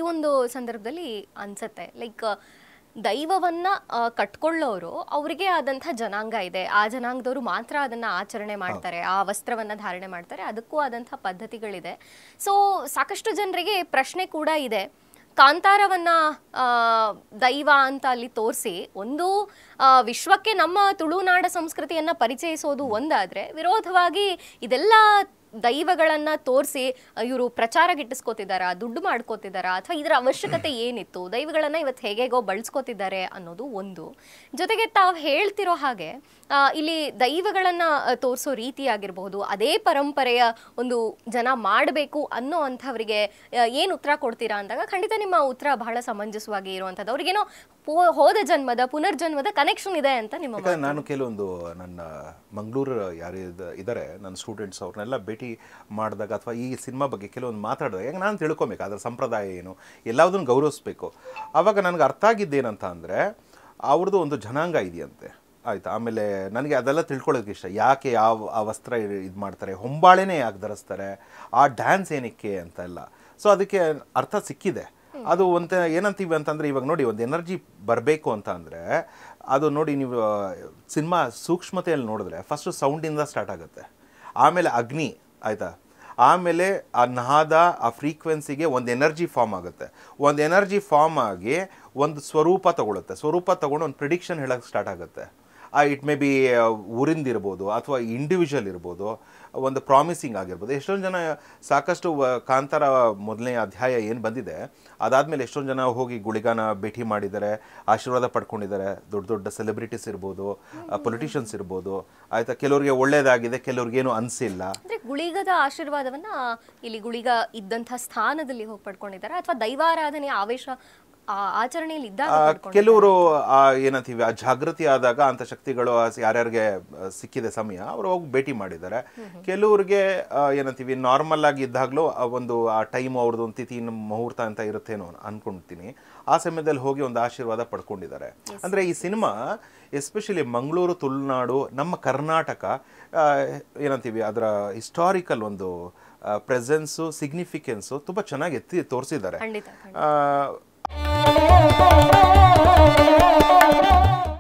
ಕೆಲವೊಂದು ಸಂದರ್ಭದಲ್ಲಿ ಅನ್ಸತ್ತೆ ಲೈಕ್ ದೈವವನ್ನ ಕಟ್ಕೊಳ್ಳೋರು ಅವರಿಗೆ ಆದಂಥ ಜನಾಂಗ ಇದೆ, ಆ ಜನಾಂಗದವರು ಮಾತ್ರ ಅದನ್ನ ಆಚರಣೆ ಮಾಡ್ತಾರೆ, ಆ ವಸ್ತ್ರವನ್ನ ಧಾರಣೆ ಮಾಡ್ತಾರೆ, ಅದಕ್ಕೂ ಆದಂಥ ಪದ್ಧತಿಗಳಿದೆ. ಸೊ ಸಾಕಷ್ಟು ಜನರಿಗೆ ಪ್ರಶ್ನೆ ಕೂಡ ಇದೆ, ಕಾಂತಾರವನ್ನ ದೈವ ಅಂತ ಅಲ್ಲಿ ತೋರಿಸಿ ಒಂದು ವಿಶ್ವಕ್ಕೆ ನಮ್ಮ ತುಳುನಾಡ ಸಂಸ್ಕೃತಿಯನ್ನ ಪರಿಚಯಿಸೋದು ಒಂದಾದ್ರೆ, ವಿರೋಧವಾಗಿ ಇದೆಲ್ಲ ದೈವಗಳನ್ನ ತೋರಿಸಿ ಇವರು ಪ್ರಚಾರ ಗಿಟ್ಟಿಸ್ಕೋತಿದಾರ, ದುಡ್ಡು ಮಾಡ್ಕೋತಿದಾರ, ಅಥವಾ ಇದರ ಅವಶ್ಯಕತೆ ಏನಿತ್ತು, ದೈವಗಳನ್ನ ಇವತ್ತು ಹೇಗೇಗೋ ಬಳಸ್ಕೋತಿದ್ದಾರೆ ಅನ್ನೋದು ಒಂದು. ಜೊತೆಗೆ ತಾವು ಹೇಳ್ತಿರೋ ಹಾಗೆ ಇಲ್ಲಿ ದೈವಗಳನ್ನ ತೋರಿಸೋ ರೀತಿ ಆಗಿರಬಹುದು, ಅದೇ ಪರಂಪರೆಯ ಒಂದು ಜನ ಮಾಡಬೇಕು ಅನ್ನೋ ಅಂಥವರಿಗೆ ಏನು ಉತ್ತರ ಕೊಡ್ತೀರಾ ಅಂದಾಗ ಖಂಡಿತ ನಿಮ್ಮ ಉತ್ತರ ಬಹಳ ಸಮಂಜಸವಾಗಿ ಇರುವಂಥದ್ದು. ಅವ್ರಿಗೇನೋ ಹೋದ ಜನ್ಮದ ಪುನರ್ಜನ್ಮದ ಕನೆಕ್ಷನ್ ಇದೆ ಅಂತ ನಿಮ್ಮ ನಾನು ಕೆಲವೊಂದು ನನ್ನ ಮಂಗಳೂರು ಯಾರು ಇದ್ದಾರೆ ನನ್ನ ಸ್ಟೂಡೆಂಟ್ಸ್ ಅವ್ರನ್ನೆಲ್ಲ ಭೇಟಿ ಮಾಡಿದಾಗ ಅಥವಾ ಈ ಸಿನಿಮಾ ಬಗ್ಗೆ ಕೆಲವೊಂದು ಮಾತಾಡಿದಾಗ ಯಾಕೆ ನಾನು ತಿಳ್ಕೊಬೇಕು ಅದರ ಸಂಪ್ರದಾಯ ಏನು, ಎಲ್ಲದನ್ನು ಗೌರವಿಸ್ಬೇಕು. ಆವಾಗ ನನಗೆ ಅರ್ಥ ಆಗಿದ್ದೇನಂತ ಅಂದರೆ ಅವ್ರದ್ದು ಒಂದು ಜನಾಂಗ ಇದೆಯಂತೆ, ಆಯಿತಾ. ಆಮೇಲೆ ನನಗೆ ಅದೆಲ್ಲ ತಿಳ್ಕೊಳ್ಳೋದಕ್ಕೆ ಇಷ್ಟ, ಯಾಕೆ ಆ ವಸ್ತ್ರ ಇದು ಮಾಡ್ತಾರೆ, ಹೊಂಬಾಳೆನೇ ಯಾಕೆ ಧರಿಸ್ತಾರೆ, ಆ ಡ್ಯಾನ್ಸ್ ಏನಕ್ಕೆ ಅಂತ ಎಲ್ಲ. ಸೊ ಅದಕ್ಕೆ ಅರ್ಥ ಸಿಕ್ಕಿದೆ. ಅದು ಒಂದು ಏನಂತೀವಿ ಅಂತಂದರೆ, ಇವಾಗ ನೋಡಿ ಒಂದು ಎನರ್ಜಿ ಬರಬೇಕು ಅಂತ ಅಂದರೆ ಅದು ನೋಡಿ ನೀವು ಸಿನಿಮಾ ಸೂಕ್ಷ್ಮತೆಯಲ್ಲಿ ನೋಡಿದ್ರೆ ಫಸ್ಟು ಸೌಂಡಿಂದ ಸ್ಟಾರ್ಟ್ ಆಗುತ್ತೆ, ಆಮೇಲೆ ಅಗ್ನಿ ಆಯಿತಾ, ಆಮೇಲೆ ಆ ನಾದ ಆ ಫ್ರೀಕ್ವೆನ್ಸಿಗೆ ಒಂದು ಎನರ್ಜಿ ಫಾರ್ಮ್ ಆಗುತ್ತೆ, ಒಂದು ಎನರ್ಜಿ ಫಾರ್ಮ್ ಆಗಿ ಒಂದು ಸ್ವರೂಪ ತಗೊಳುತ್ತೆ, ಸ್ವರೂಪ ತಗೊಂಡು ಒಂದು ಪ್ರಿಡಿಕ್ಷನ್ ಹೇಳೋಕ್ಕೆ ಸ್ಟಾರ್ಟ್ ಆಗುತ್ತೆ. ಇಟ್ ಮೇ ಬಿ ಊರಿಂದಿರ್ಬೋದು ಅಥವಾ ಇಂಡಿವಿಜುವಲ್ ಇರ್ಬೋದು, ಒಂದು ಪ್ರಾಮಿಸಿಂಗ್ ಆಗಿರ್ಬೋದು. ಎಷ್ಟೊಂದು ಜನ ಸಾಕಷ್ಟು ಕಾಂತಾರ ಮೊದಲನೇ ಅಧ್ಯಾಯ ಏನು ಬಂದಿದೆ ಅದಾದಮೇಲೆ ಎಷ್ಟೊಂದು ಜನ ಹೋಗಿ ಗುಳಿಗಾನ ಭೇಟಿ ಮಾಡಿದ್ದಾರೆ, ಆಶೀರ್ವಾದ ಪಡ್ಕೊಂಡಿದ್ದಾರೆ. ದೊಡ್ಡ ದೊಡ್ಡ ಸೆಲೆಬ್ರಿಟೀಸ್ ಇರ್ಬೋದು, ಪೊಲಿಟಿಷಿಯನ್ಸ್ ಇರ್ಬೋದು, ಆಯಿತಾ. ಕೆಲವ್ರಿಗೆ ಒಳ್ಳೇದಾಗಿದೆ, ಕೆಲವ್ರಿಗೇನು ಅನಿಸಿಲ್ಲ. ಅಂದರೆ ಗುಳಿಗದ ಆಶೀರ್ವಾದವನ್ನು ಇಲ್ಲಿ ಗುಳಿಗ ಇದ್ದಂಥ ಸ್ಥಾನದಲ್ಲಿ ಹೋಗಿ ಪಡ್ಕೊಂಡಿದ್ದಾರೆ, ಅಥವಾ ದೈವಾರಾಧನೆಯ ಆವೇಶ ಆಚರಣೆಯಲ್ಲಿ ಇದ್ದಾಗ ಕೆಲವರು ಏನಂತೀವಿ ಆ ಜಾಗೃತಿ ಆದಾಗ ಅಂತ ಶಕ್ತಿಗಳು ಯಾರ್ಯಾರಿಗೆ ಸಿಕ್ಕಿದೆ ಸಮಯ ಅವರು ಹೋಗಿ ಭೇಟಿ ಮಾಡಿದ್ದಾರೆ. ಕೆಲವ್ರಿಗೆ ಏನಂತೀವಿ ನಾರ್ಮಲ್ ಆಗಿ ಇದ್ದಾಗಲೂ ಒಂದು ಆ ಟೈಮ್ ಅವ್ರದ್ದು ಒಂದು ತಿಥಿ ಮುಹೂರ್ತ ಅಂತ ಇರುತ್ತೇನೋ ಅನ್ಕೊಂತೀನಿ, ಆ ಸಮಯದಲ್ಲಿ ಹೋಗಿ ಒಂದು ಆಶೀರ್ವಾದ ಪಡ್ಕೊಂಡಿದ್ದಾರೆ. ಅಂದರೆ ಈ ಸಿನಿಮಾ ಎಸ್ಪೆಷಲಿ ಮಂಗಳೂರು, ತುಳುನಾಡು, ನಮ್ಮ ಕರ್ನಾಟಕ ಏನಂತೀವಿ ಅದರ ಹಿಸ್ಟಾರಿಕಲ್ ಒಂದು ಪ್ರೆಸೆನ್ಸು, ಸಿಗ್ನಿಫಿಕೆನ್ಸು ತುಂಬ ಚೆನ್ನಾಗಿ ಎತ್ತಿ ತೋರಿಸಿದ್ದಾರೆ.